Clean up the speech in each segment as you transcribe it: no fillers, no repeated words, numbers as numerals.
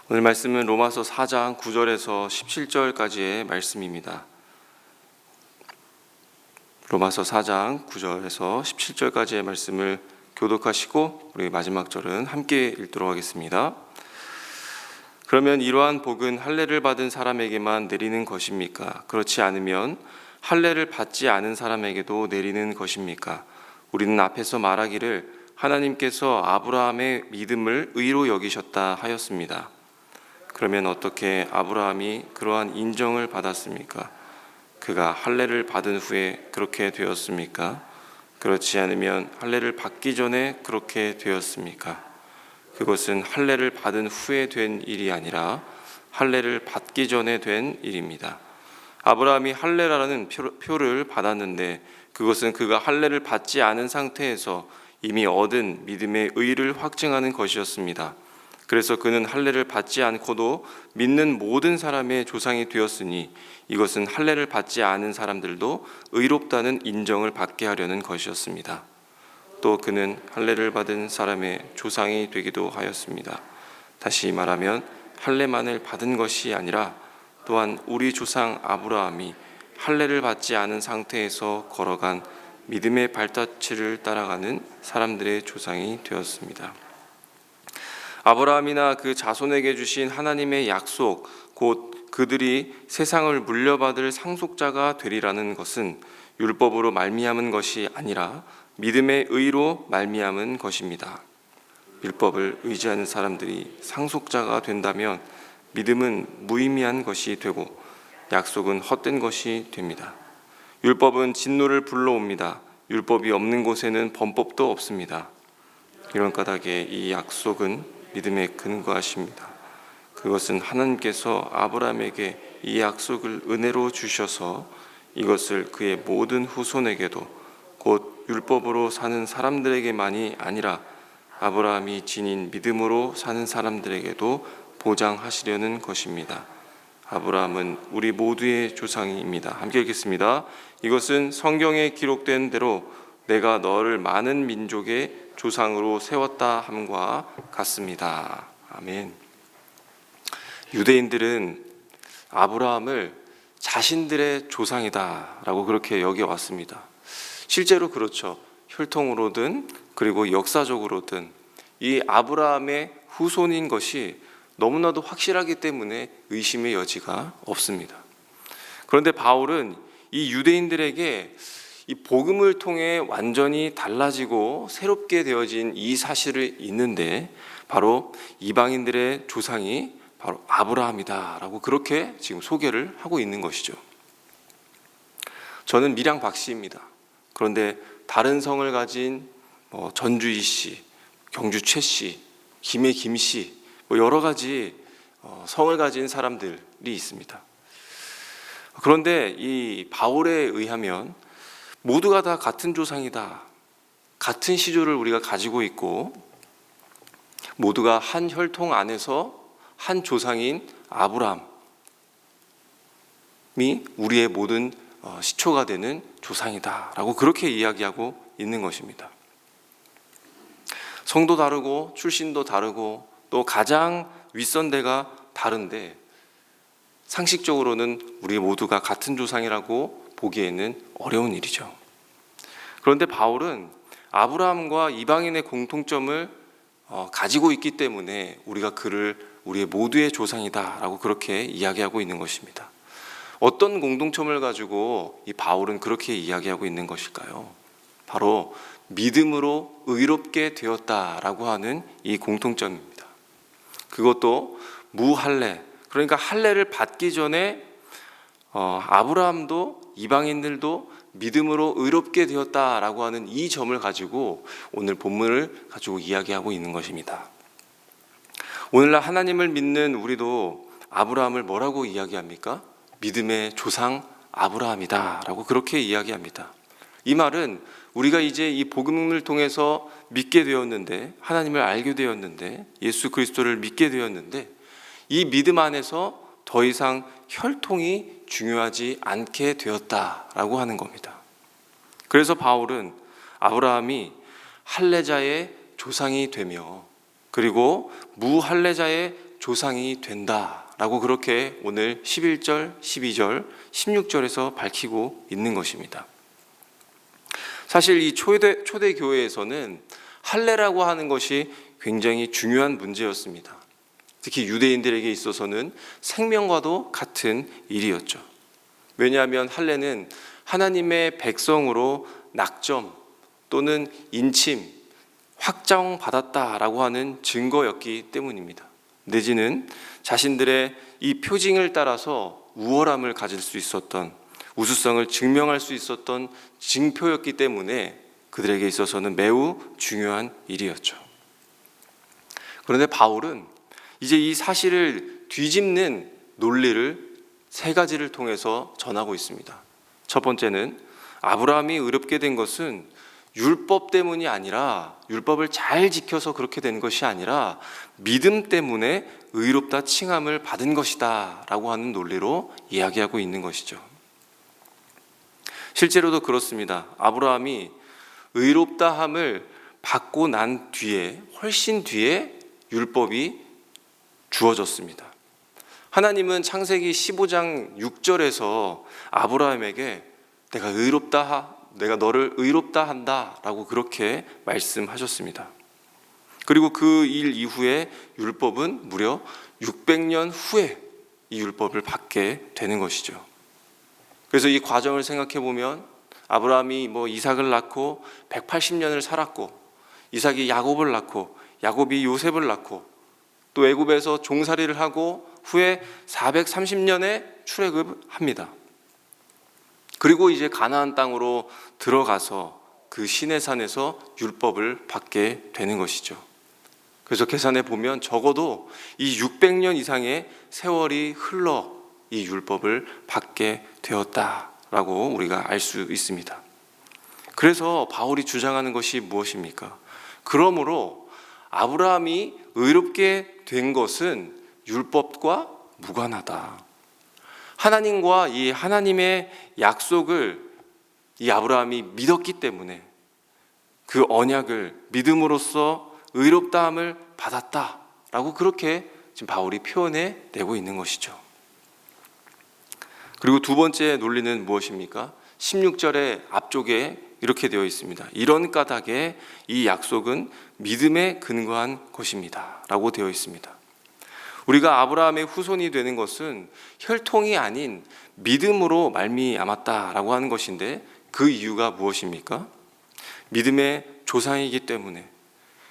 오늘 말씀은 로마서 4장 9절에서 17절까지의 말씀입니다. 로마서 4장 9절에서 17절까지의 말씀을 교독하시고 우리 마지막 절은 함께 읽도록 하겠습니다. 그러면 이러한 복은 할례를 받은 사람에게만 내리는 것입니까? 그렇지 않으면 할례를 받지 않은 사람에게도 내리는 것입니까? 우리는 앞에서 말하기를 하나님께서 아브라함의 믿음을 의로 여기셨다 하였습니다. 그러면 어떻게 아브라함이 그러한 인정을 받았습니까? 그가 할례를 받은 후에 그렇게 되었습니까? 그렇지 않으면 할례를 받기 전에 그렇게 되었습니까? 그것은 할례를 받은 후에 된 일이 아니라 할례를 받기 전에 된 일입니다. 아브라함이 할례라는 표를 받았는데 그것은 그가 할례를 받지 않은 상태에서 이미 얻은 믿음의 의를 확증하는 것이었습니다. 그래서 그는 할례를 받지 않고도 믿는 모든 사람의 조상이 되었으니 이것은 할례를 받지 않은 사람들도 의롭다는 인정을 받게 하려는 것이었습니다. 또 그는 할례를 받은 사람의 조상이 되기도 하였습니다. 다시 말하면 할례만을 받은 것이 아니라 또한 우리 조상 아브라함이 할례를 받지 않은 상태에서 걸어간 믿음의 발자취를 따라가는 사람들의 조상이 되었습니다. 아브라함이나 그 자손에게 주신 하나님의 약속, 곧 그들이 세상을 물려받을 상속자가 되리라는 것은 율법으로 말미암은 것이 아니라 믿음의 의로 말미암은 것입니다. 율법을 의지하는 사람들이 상속자가 된다면 믿음은 무의미한 것이 되고 약속은 헛된 것이 됩니다. 율법은 진노를 불러옵니다. 율법이 없는 곳에는 범법도 없습니다. 이런 까닭에 이 약속은 믿음에 근거하십니다. 그것은 하나님께서 아브라함에게 이 약속을 은혜로 주셔서 이것을 그의 모든 후손에게도 곧 율법으로 사는 사람들에게만이 아니라 아브라함이 지닌 믿음으로 사는 사람들에게도 보장하시려는 것입니다. 아브라함은 우리 모두의 조상입니다. 함께 읽겠습니다. 이것은 성경에 기록된 대로 내가 너를 많은 민족의 조상으로 세웠다 함과 같습니다. 아멘. 유대인들은 아브라함을 자신들의 조상이다라고 그렇게 여겨왔습니다. 실제로 그렇죠. 혈통으로든 그리고 역사적으로든 이 아브라함의 후손인 것이 너무나도 확실하기 때문에 의심의 여지가 없습니다. 그런데 바울은 이 유대인들에게 이 복음을 통해 완전히 달라지고 새롭게 되어진 이 사실을 있는데 바로 이방인들의 조상이 바로 아브라함이다라고 그렇게 지금 소개를 하고 있는 것이죠. 저는 밀양 박씨입니다. 그런데 다른 성을 가진 전주 이씨, 경주 최씨, 김해 김씨 여러 가지 성을 가진 사람들이 있습니다. 그런데 이 바울에 의하면 모두가 다 같은 조상이다. 같은 시조를 우리가 가지고 있고 모두가 한 혈통 안에서 한 조상인 아브라함이 우리의 모든 시초가 되는 조상이다라고 그렇게 이야기하고 있는 것입니다. 성도 다르고 출신도 다르고 또 가장 윗선대가 다른데 상식적으로는 우리 모두가 같은 조상이라고 보기에는 어려운 일이죠. 그런데 바울은 아브라함과 이방인의 공통점을 가지고 있기 때문에 우리가 그를 우리의 모두의 조상이다라고 그렇게 이야기하고 있는 것입니다. 어떤 공통점을 가지고 이 바울은 그렇게 이야기하고 있는 것일까요? 바로 믿음으로 의롭게 되었다라고 하는 이 공통점입니다. 그것도 무할례, 그러니까 할례를 받기 전에 아브라함도 이방인들도 믿음으로 의롭게 되었다라고 하는 이 점을 가지고 오늘 본문을 가지고 이야기하고 있는 것입니다. 오늘날 하나님을 믿는 우리도 아브라함을 뭐라고 이야기합니까? 믿음의 조상 아브라함이다라고 그렇게 이야기합니다. 이 말은 우리가 이제 이 복음을 통해서 믿게 되었는데 하나님을 알게 되었는데 예수 그리스도를 믿게 되었는데 이 믿음 안에서 더 이상 혈통이 중요하지 않게 되었다라고 하는 겁니다. 그래서 바울은 아브라함이 할례자의 조상이 되며 그리고 무할례자의 조상이 된다라고 그렇게 오늘 11절, 12절, 16절에서 밝히고 있는 것입니다. 사실 이 초대 교회에서는 할례라고 하는 것이 굉장히 중요한 문제였습니다. 특히 유대인들에게 있어서는 생명과도 같은 일이었죠. 왜냐하면 할례는 하나님의 백성으로 낙점 또는 인침, 확정받았다라고 하는 증거였기 때문입니다. 내지는 자신들의 이 표징을 따라서 우월함을 가질 수 있었던, 우수성을 증명할 수 있었던 징표였기 때문에 그들에게 있어서는 매우 중요한 일이었죠. 그런데 바울은 이제 이 사실을 뒤집는 논리를 세 가지를 통해서 전하고 있습니다. 첫 번째는 아브라함이 의롭게 된 것은 율법 때문이 아니라, 율법을 잘 지켜서 그렇게 된 것이 아니라 믿음 때문에 의롭다 칭함을 받은 것이다 라고 하는 논리로 이야기하고 있는 것이죠. 실제로도 그렇습니다. 아브라함이 의롭다함을 받고 난 뒤에, 훨씬 뒤에 율법이 주어졌습니다. 하나님은 창세기 15장 6절에서 아브라함에게 내가 너를 의롭다 한다 라고 그렇게 말씀하셨습니다. 그리고 그 일 이후에 율법은 무려 600년 후에 이 율법을 받게 되는 것이죠. 그래서 이 과정을 생각해 보면 아브라함이 이삭을 낳고 180년을 살았고, 이삭이 야곱을 낳고, 야곱이 요셉을 낳고, 또 애굽에서 종살이를 하고 후에 430년에 출애굽합니다. 그리고 이제 가나안 땅으로 들어가서 그 시내산에서 율법을 받게 되는 것이죠. 그래서 계산해 보면 적어도 이 600년 이상의 세월이 흘러 이 율법을 받게 되었다라고 우리가 알 수 있습니다. 그래서 바울이 주장하는 것이 무엇입니까? 그러므로 아브라함이 의롭게 된 것은 율법과 무관하다. 하나님과 이 하나님의 약속을 이 아브라함이 믿었기 때문에 그 언약을 믿음으로써 의롭다함을 받았다라고 그렇게 지금 바울이 표현해 내고 있는 것이죠. 그리고 두 번째 논리는 무엇입니까? 16절의 앞쪽에 이렇게 되어 있습니다. 이런 까닭에 이 약속은 믿음에 근거한 것입니다 라고 되어 있습니다. 우리가 아브라함의 후손이 되는 것은 혈통이 아닌 믿음으로 말미암았다라고 하는 것인데, 그 이유가 무엇입니까? 믿음의 조상이기 때문에,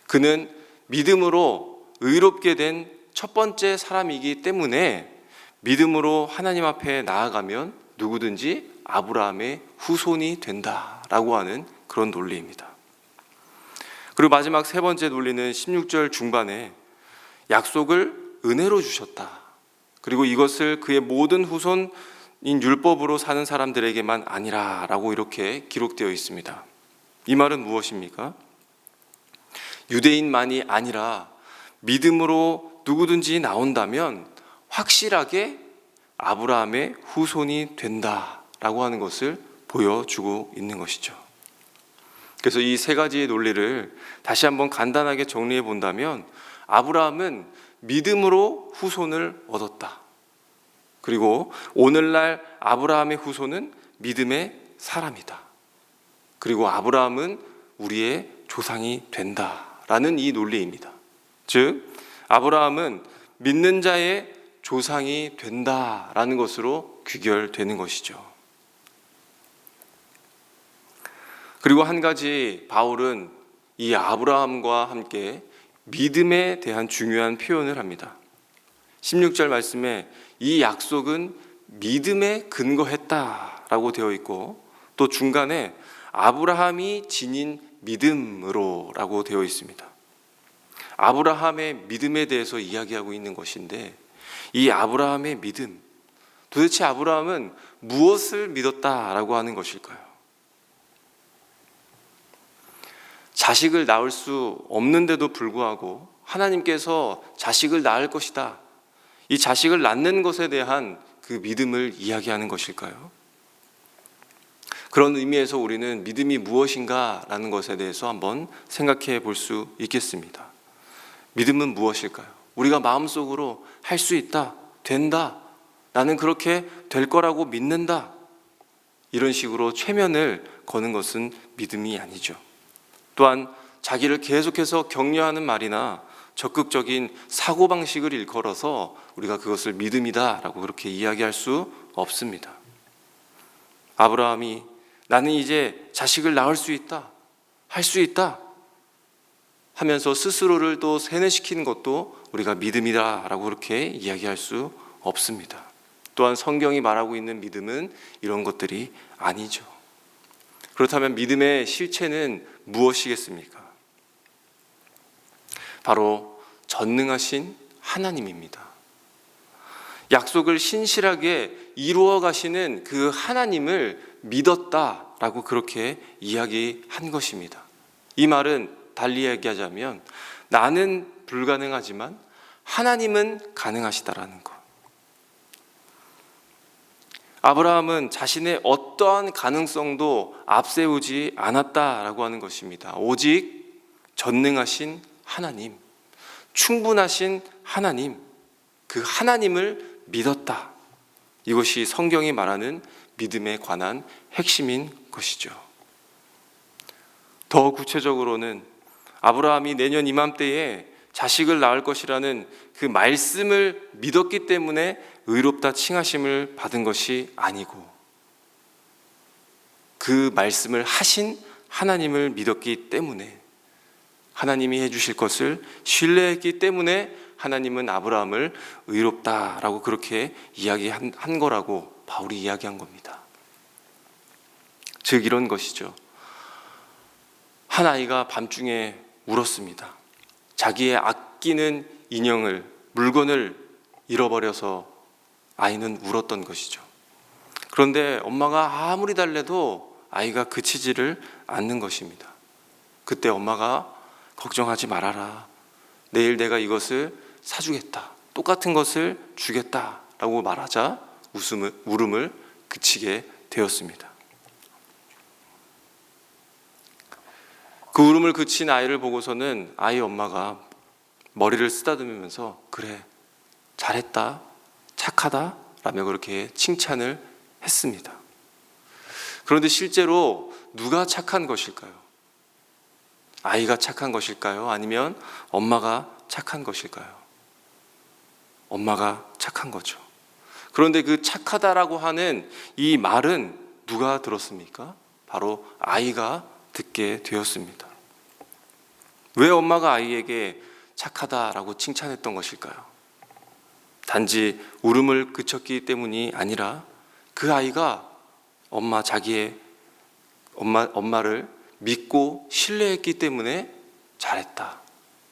그는 믿음으로 의롭게 된 첫 번째 사람이기 때문에 믿음으로 하나님 앞에 나아가면 누구든지 아브라함의 후손이 된다라고 하는 그런 논리입니다. 그리고 마지막 세 번째 논리는 16절 중반에 약속을 은혜로 주셨다. 그리고 이것을 그의 모든 후손인 율법으로 사는 사람들에게만 아니라라고 이렇게 기록되어 있습니다. 이 말은 무엇입니까? 유대인만이 아니라 믿음으로 누구든지 나온다면 확실하게 아브라함의 후손이 된다라고 하는 것을 보여주고 있는 것이죠. 그래서 이 세 가지의 논리를 다시 한번 간단하게 정리해 본다면, 아브라함은 믿음으로 후손을 얻었다. 그리고 오늘날 아브라함의 후손은 믿음의 사람이다. 그리고 아브라함은 우리의 조상이 된다라는 이 논리입니다. 즉, 아브라함은 믿는 자의 조상이 된다라는 것으로 귀결되는 것이죠. 그리고 한 가지 바울은 이 아브라함과 함께 믿음에 대한 중요한 표현을 합니다. 16절 말씀에 이 약속은 믿음에 근거했다라고 되어 있고, 또 중간에 아브라함이 지닌 믿음으로라고 되어 있습니다. 아브라함의 믿음에 대해서 이야기하고 있는 것인데, 이 아브라함의 믿음, 도대체 아브라함은 무엇을 믿었다라고 하는 것일까요? 자식을 낳을 수 없는데도 불구하고 하나님께서 자식을 낳을 것이다, 이 자식을 낳는 것에 대한 그 믿음을 이야기하는 것일까요? 그런 의미에서 우리는 믿음이 무엇인가라는 것에 대해서 한번 생각해 볼 수 있겠습니다. 믿음은 무엇일까요? 우리가 마음속으로 할 수 있다, 된다, 나는 그렇게 될 거라고 믿는다, 이런 식으로 최면을 거는 것은 믿음이 아니죠. 또한 자기를 계속해서 격려하는 말이나 적극적인 사고방식을 일컬어서 우리가 그것을 믿음이다라고 그렇게 이야기할 수 없습니다. 아브라함이 나는 이제 자식을 낳을 수 있다, 할 수 있다 하면서 스스로를 또 세뇌시키는 것도 우리가 믿음이다라고 그렇게 이야기할 수 없습니다. 또한 성경이 말하고 있는 믿음은 이런 것들이 아니죠. 그렇다면 믿음의 실체는 무엇이겠습니까? 바로 전능하신 하나님입니다. 약속을 신실하게 이루어 가시는 그 하나님을 믿었다라고 그렇게 이야기한 것입니다. 이 말은 달리 얘기하자면 나는 불가능하지만 하나님은 가능하시다라는 것. 아브라함은 자신의 어떠한 가능성도 앞세우지 않았다라고 하는 것입니다. 오직 전능하신 하나님, 충분하신 하나님, 그 하나님을 믿었다. 이것이 성경이 말하는 믿음에 관한 핵심인 것이죠. 더 구체적으로는 아브라함이 내년 이맘때에 자식을 낳을 것이라는 그 말씀을 믿었기 때문에 의롭다 칭하심을 받은 것이 아니고, 그 말씀을 하신 하나님을 믿었기 때문에, 하나님이 해주실 것을 신뢰했기 때문에 하나님은 아브라함을 의롭다라고 그렇게 이야기한 거라고 바울이 이야기한 겁니다. 즉 이런 것이죠. 한 아이가 밤중에 울었습니다. 자기의 아끼는 인형을, 물건을 잃어버려서 아이는 울었던 것이죠. 그런데 엄마가 아무리 달래도 아이가 그치지를 않는 것입니다. 그때 엄마가 걱정하지 말아라, 내일 내가 이것을 사주겠다, 똑같은 것을 주겠다라고 말하자 울음을 그치게 되었습니다. 그 울음을 그친 아이를 보고서는 아이 엄마가 머리를 쓰다듬으면서 그래, 잘했다, 착하다 라며 그렇게 칭찬을 했습니다. 그런데 실제로 누가 착한 것일까요? 아이가 착한 것일까요? 아니면 엄마가 착한 것일까요? 엄마가 착한 거죠. 그런데 그 착하다라고 하는 이 말은 누가 들었습니까? 바로 아이가 듣게 되었습니다. 왜 엄마가 아이에게 착하다라고 칭찬했던 것일까요? 단지 울음을 그쳤기 때문이 아니라 그 아이가 자기의 엄마를 믿고 신뢰했기 때문에 잘했다,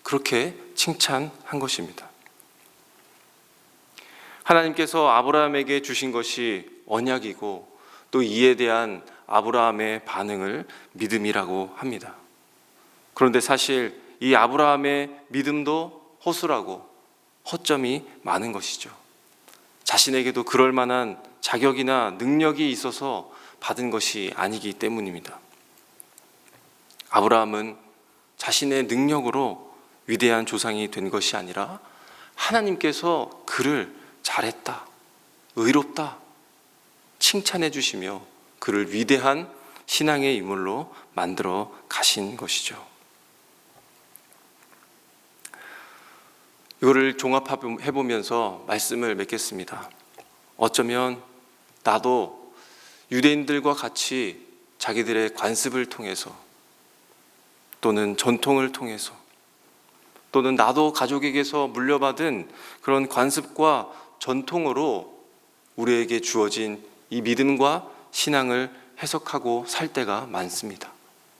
그렇게 칭찬한 것입니다. 하나님께서 아브라함에게 주신 것이 언약이고 또 이에 대한 아브라함의 반응을 믿음이라고 합니다. 그런데 사실 이 아브라함의 믿음도 허술하고 허점이 많은 것이죠. 자신에게도 그럴 만한 자격이나 능력이 있어서 받은 것이 아니기 때문입니다. 아브라함은 자신의 능력으로 위대한 조상이 된 것이 아니라 하나님께서 그를 잘했다, 의롭다 칭찬해 주시며 그를 위대한 신앙의 인물로 만들어 가신 것이죠. 이거를 종합해 보면서 말씀을 맺겠습니다. 어쩌면 나도 유대인들과 같이 자기들의 관습을 통해서 또는 전통을 통해서 또는 나도 가족에게서 물려받은 그런 관습과 전통으로 우리에게 주어진 이 믿음과 신앙을 해석하고 살 때가 많습니다.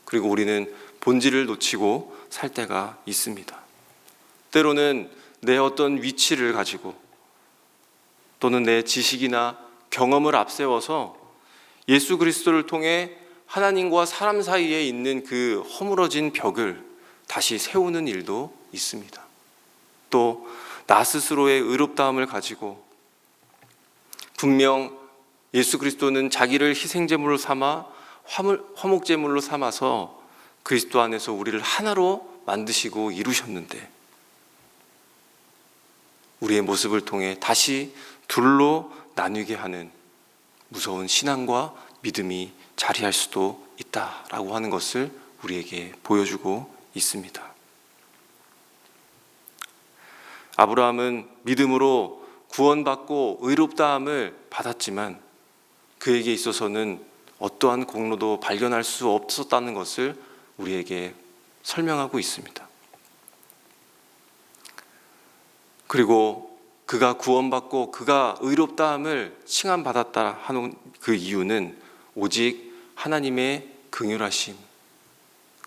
그리고 우리는 본질을 놓치고 살 때가 있습니다. 때로는 내 어떤 위치를 가지고 또는 내 지식이나 경험을 앞세워서 예수 그리스도를 통해 하나님과 사람 사이에 있는 그 허물어진 벽을 다시 세우는 일도 있습니다. 또 나 스스로의 의롭다함을 가지고 분명 예수 그리스도는 자기를 희생제물로 삼아 화목제물로 삼아서 그리스도 안에서 우리를 하나로 만드시고 이루셨는데 우리의 모습을 통해 다시 둘로 나뉘게 하는 무서운 신앙과 믿음이 자리할 수도 있다라고 하는 것을 우리에게 보여주고 있습니다. 아브라함은 믿음으로 구원받고 의롭다함을 받았지만 그에게 있어서는 어떠한 공로도 발견할 수 없었다는 것을 우리에게 설명하고 있습니다. 그리고 그가 구원받고 그가 의롭다함을 칭함받았다 하는 그 이유는 오직 하나님의 긍휼하심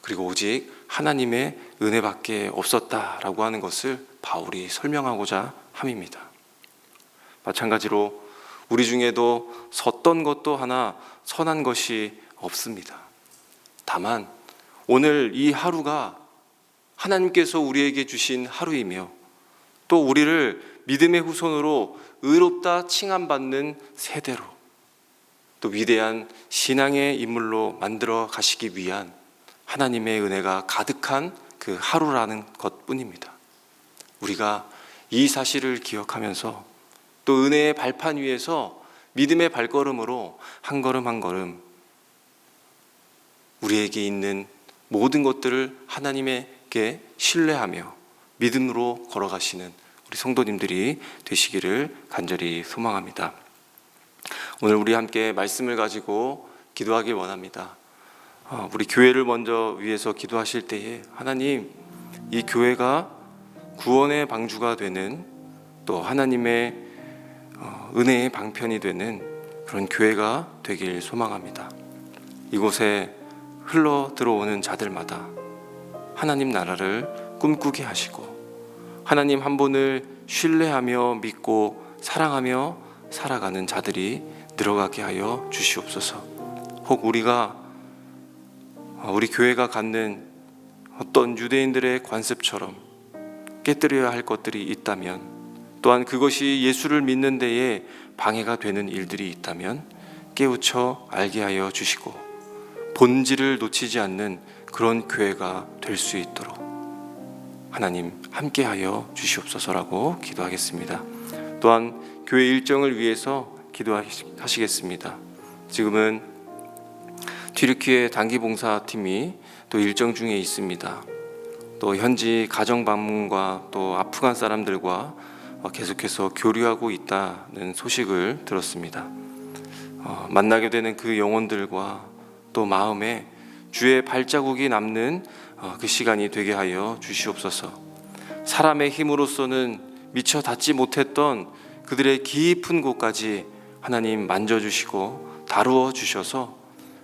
그리고 오직 하나님의 은혜밖에 없었다라고 하는 것을 바울이 설명하고자 함입니다. 마찬가지로 우리 중에도 어떤 것도 하나 선한 것이 없습니다. 다만 오늘 이 하루가 하나님께서 우리에게 주신 하루이며 또 우리를 믿음의 후손으로 의롭다 칭함받는 세대로 또 위대한 신앙의 인물로 만들어 가시기 위한 하나님의 은혜가 가득한 그 하루라는 것뿐입니다. 우리가 이 사실을 기억하면서 또 은혜의 발판 위에서 믿음의 발걸음으로 한 걸음 한 걸음 우리에게 있는 모든 것들을 하나님에게 신뢰하며 믿음으로 걸어가시는 우리 성도님들이 되시기를 간절히 소망합니다. 오늘 우리 함께 말씀을 가지고 기도하길 원합니다. 우리 교회를 먼저 위해서 기도하실 때에 하나님, 이 교회가 구원의 방주가 되는 또 하나님의 은혜의 방편이 되는 그런 교회가 되길 소망합니다. 이곳에 흘러 들어오는 자들마다 하나님 나라를 꿈꾸게 하시고 하나님 한 분을 신뢰하며 믿고 사랑하며 살아가는 자들이 늘어가게 하여 주시옵소서. 혹 우리 교회가 갖는 어떤 유대인들의 관습처럼 깨뜨려야 할 것들이 있다면 또한 그것이 예수를 믿는 데에 방해가 되는 일들이 있다면 깨우쳐 알게 하여 주시고 본질을 놓치지 않는 그런 교회가 될 수 있도록 하나님 함께하여 주시옵소서라고 기도하겠습니다. 또한 교회 일정을 위해서 기도하시겠습니다. 지금은 튀르키예 단기봉사팀이 또 일정 중에 있습니다. 또 현지 가정 방문과 또 아프간 사람들과 계속해서 교류하고 있다는 소식을 들었습니다. 만나게 되는 그 영혼들과 또 마음에 주의 발자국이 남는 그 시간이 되게 하여 주시옵소서. 사람의 힘으로서는 미처 닿지 못했던 그들의 깊은 곳까지 하나님 만져주시고 다루어 주셔서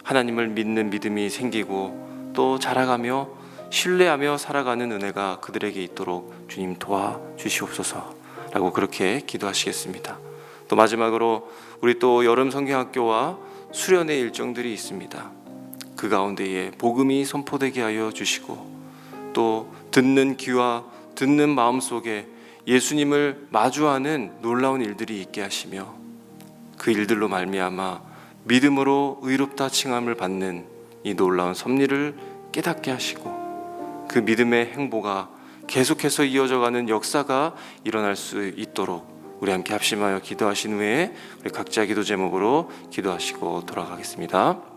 하나님을 믿는 믿음이 생기고 또 자라가며 신뢰하며 살아가는 은혜가 그들에게 있도록 주님 도와주시옵소서라고 그렇게 기도하시겠습니다. 또 마지막으로 우리 또 여름 성경학교와 수련의 일정들이 있습니다. 그 가운데에 복음이 선포되게 하여 주시고 또 듣는 귀와 듣는 마음속에 예수님을 마주하는 놀라운 일들이 있게 하시며 그 일들로 말미암아 믿음으로 의롭다 칭함을 받는 이 놀라운 섭리를 깨닫게 하시고 그 믿음의 행보가 계속해서 이어져가는 역사가 일어날 수 있도록 우리 함께 합심하여 기도하신 후에 우리 각자 기도 제목으로 기도하시고 돌아가겠습니다.